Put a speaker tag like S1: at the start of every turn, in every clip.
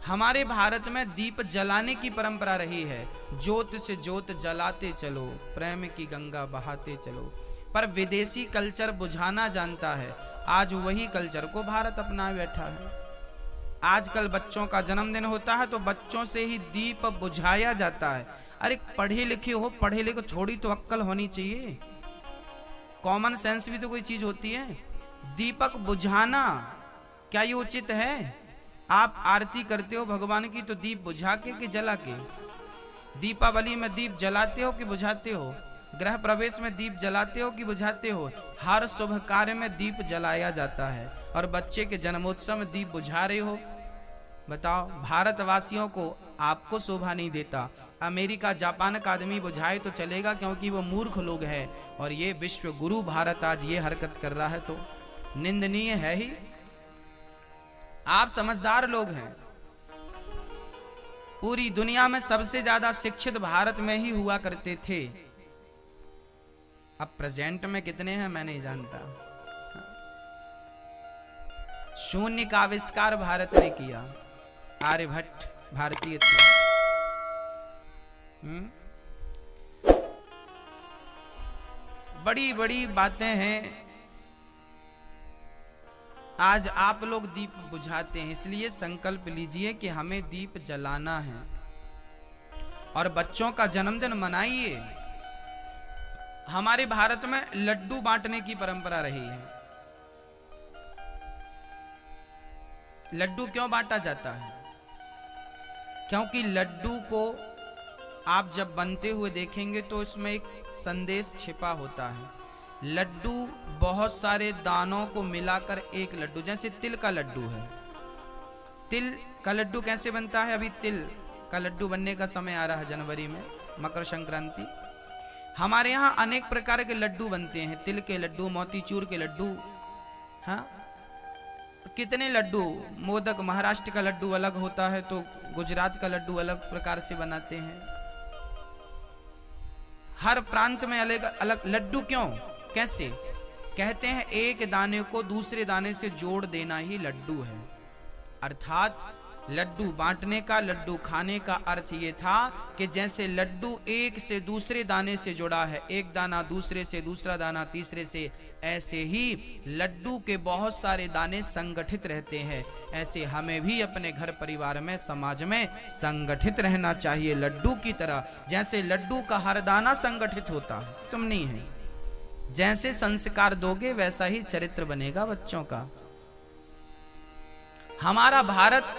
S1: हमारे भारत में दीप जलाने की परंपरा रही है, ज्योत से ज्योत जलाते चलो, प्रेम की गंगा बहाते चलो। पर विदेशी कल्चर बुझाना जानता है, आज वही कल्चर को भारत अपना बैठा है। आजकल बच्चों का जन्मदिन होता है तो बच्चों से ही दीप बुझाया जाता है। अरे पढ़े लिखे हो, पढ़े लिखे, थोड़ी तो अक्ल होनी चाहिए, कॉमन सेंस भी तो कोई चीज होती है। दीपक बुझाना क्या ये उचित है? आप आरती करते हो भगवान की तो दीप बुझा के कि जला के? दीपावली में दीप जलाते हो कि बुझाते हो? गृह प्रवेश में दीप जलाते हो कि बुझाते हो? हर शुभ कार्य में दीप जलाया जाता है और बच्चे के जन्मोत्सव में दीप बुझा रहे हो। बताओ, भारतवासियों को आपको शोभा नहीं देता। अमेरिका जापान का आदमी बुझाए तो चलेगा क्योंकि वो मूर्ख लोग हैं, और ये विश्व गुरु भारत आज ये हरकत कर रहा है तो निंदनीय है ही। आप समझदार लोग हैं, पूरी दुनिया में सबसे ज्यादा शिक्षित भारत में ही हुआ करते थे। अब प्रेजेंट में कितने हैं मैं नहीं जानता। शून्य का आविष्कार भारत ने किया, आर्यभट्ट भारतीय थे। बड़ी बड़ी बातें हैं। आज आप लोग दीप बुझाते हैं, इसलिए संकल्प लीजिए कि हमें दीप जलाना है और बच्चों का जन्मदिन मनाइए। हमारे भारत में लड्डू बांटने की परंपरा रही है। लड्डू क्यों बांटा जाता है? क्योंकि लड्डू को आप जब बनते हुए देखेंगे तो इसमें एक संदेश छिपा होता है। लड्डू बहुत सारे दानों को मिलाकर एक लड्डू, जैसे तिल का लड्डू है। तिल का लड्डू कैसे बनता है? अभी तिल का लड्डू बनने का समय आ रहा है जनवरी में, मकर संक्रांति। हमारे यहाँ अनेक प्रकार के लड्डू बनते हैं, तिल के लड्डू, मोतीचूर के लड्डू, हाँ कितने लड्डू। मोदक, महाराष्ट्र का लड्डू अलग होता है तो गुजरात का लड्डू अलग प्रकार से बनाते हैं। हर प्रांत में अलग अलग लड्डू। क्यों, कैसे? कहते हैं एक दाने को दूसरे दाने से जोड़ देना ही लड्डू है। अर्थात लड्डू बांटने का, लड्डू खाने का अर्थ ये था कि जैसे लड्डू एक से दूसरे दाने से जुड़ा है, एक दाना दूसरे से, दूसरा दाना तीसरे से, ऐसे ही लड्डू के बहुत सारे दाने संगठित रहते हैं। ऐसे हमें भी अपने घर परिवार में, समाज में संगठित रहना चाहिए लड्डू की तरह। जैसे लड्डू का हर दाना संगठित होता है, तुम नहीं है। जैसे संस्कार दोगे वैसा ही चरित्र बनेगा बच्चों का। हमारा भारत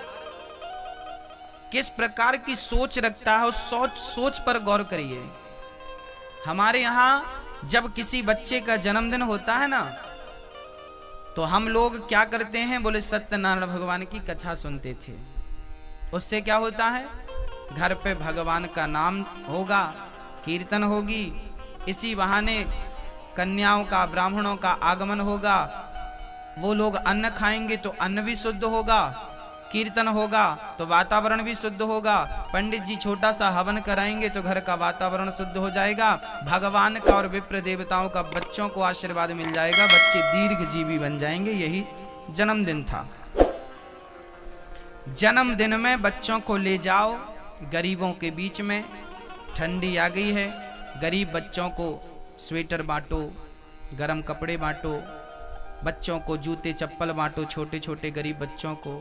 S1: किस प्रकार की सोच रखता है, उस सोच पर गौर करिए। हमारे यहाँ जब किसी बच्चे का जन्मदिन होता है ना, तो हम लोग क्या करते हैं? बोले सत्यनारायण भगवान की कथा सुनते थे। उससे क्या होता है? घर पे भगवान का नाम होगा, कीर्तन होगी, इसी बहाने कन्याओं का, ब्राह्मणों का आगमन होगा। वो लोग अन्न खाएंगे तो अन्न भी शुद्ध होगा, कीर्तन होगा तो वातावरण भी शुद्ध होगा। पंडित जी छोटा सा हवन कराएंगे तो घर का वातावरण शुद्ध हो जाएगा। भगवान का और विप्र देवताओं का बच्चों को आशीर्वाद मिल जाएगा, बच्चे दीर्घजीवी बन जाएंगे। यही जन्मदिन था। जन्मदिन में बच्चों को ले जाओ गरीबों के बीच में। ठंडी आ गई है, गरीब बच्चों को स्वेटर बांटो, गरम कपड़े बांटो, बच्चों को जूते चप्पल बांटो, छोटे छोटे गरीब बच्चों को।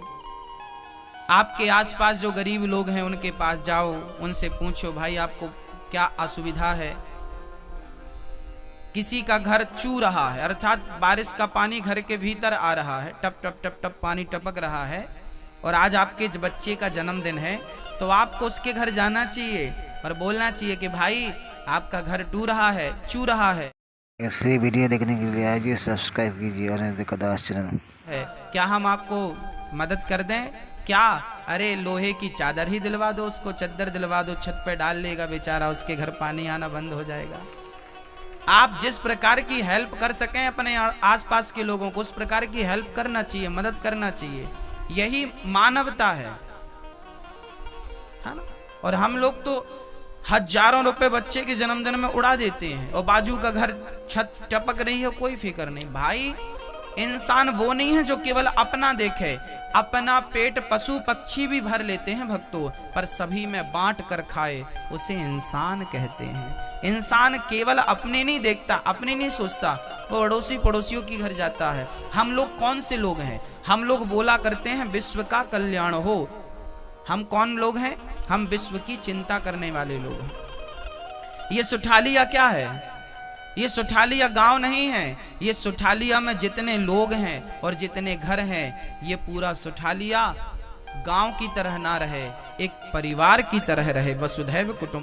S1: आपके आसपास जो गरीब लोग हैं उनके पास जाओ, उनसे पूछो भाई आपको क्या असुविधा है। किसी का घर चू रहा है, अर्थात बारिश का पानी घर के भीतर आ रहा है, टप टप टप टप पानी टपक रहा है, और आज आपके बच्चे का जन्मदिन है, तो आपको उसके घर जाना चाहिए और बोलना चाहिए कि भाई आपका घर टू रहा है, चू रहा है।
S2: ऐसे वीडियो देखने के लिए आइए सब्सक्राइब कीजिए और कदाश चैनल
S1: है, क्या हम आपको मदद कर दें क्या? अरे लोहे की चादर ही दिलवा दो, उसको चद्दर दिलवा दो, छत पे डाल लेगा बेचारा, उसके घर पानी आना बंद हो जाएगा। आप जिस प्रकार की हेल्प कर सकें अपने आसपास के लोगों को, उस प्रकार की हेल्प करना चाहिए, मदद करना चाहिए। यही मानवता है ना? और हम लोग तो हजारों रुपए बच्चे के जन्मदिन में उड़ा देते हैं और बाजू का घर छत टपक रही है, कोई फिक्र नहीं। भाई इंसान वो नहीं है जो केवल अपना देखे। अपना पेट पशु पक्षी भी भर लेते हैं भक्तों, पर सभी में बांट कर खाए उसे इंसान कहते हैं। इंसान केवल अपने नहीं देखता, अपने नहीं सोचता, वो अड़ोसी पड़ोसियों की घर जाता है। हम लोग कौन से लोग हैं? हम लोग बोला करते हैं विश्व का कल्याण हो। हम कौन लोग हैं? हम विश्व की चिंता करने वाले लोग हैं। ये सुठालिया क्या है? ये सुठालिया गांव नहीं है। ये सुठालिया में जितने लोग हैं और जितने घर हैं, ये पूरा सुठालिया गांव की तरह ना रहे, एक परिवार की तरह रहे। वसुधैव कुटुंब